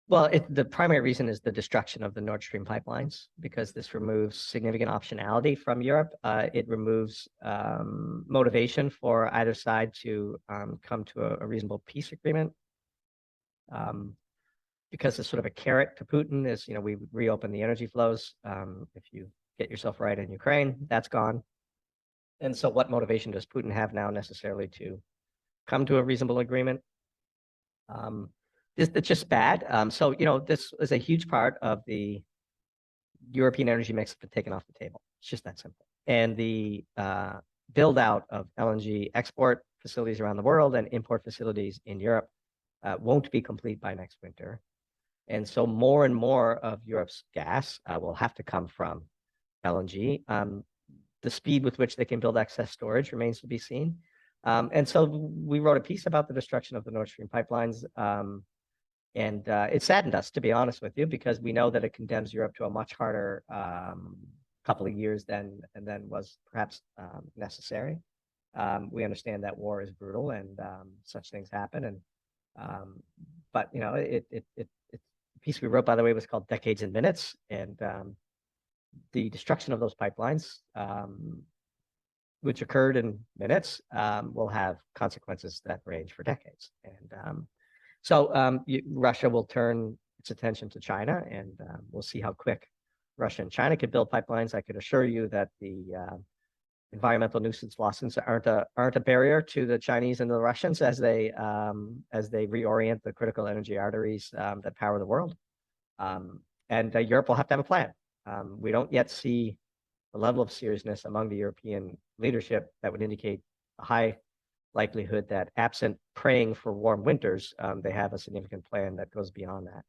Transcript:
Well, the primary reason is the destruction of the Nord Stream pipelines, because this removes significant optionality from Europe. It removes motivation for either side to come to a reasonable peace agreement. Because it's sort of a carrot to Putin is, we reopen the energy flows. If you get yourself right in Ukraine, that's gone. And so what motivation does Putin have now necessarily to come to a reasonable agreement? It's just bad. So, this is a huge part of the European energy mix that's been taken off the table. It's just that simple. And the build out of LNG export facilities around the world and import facilities in Europe won't be complete by next winter. And so more and more of Europe's gas will have to come from LNG. The speed with which they can build excess storage remains to be seen. And so we wrote a piece about the destruction of the Nord Stream pipelines. And it saddened us, to be honest with you, because we know that it condemns Europe to a much harder couple of years than was perhaps necessary. We understand that war is brutal and such things happen. And but the piece we wrote, by the way, was called "Decades in Minutes," and the destruction of those pipelines, which occurred in minutes, will have consequences that range for decades. And so Russia will turn its attention to China, and we'll see how quick Russia and China could build pipelines. I could assure you that the environmental nuisance lawsuits aren't a barrier to the Chinese and the Russians as they reorient the critical energy arteries that power the world. And Europe will have to have a plan. We don't yet see the level of seriousness among the European leadership that would indicate a high likelihood that, absent praying for warm winters, they have a significant plan that goes beyond that.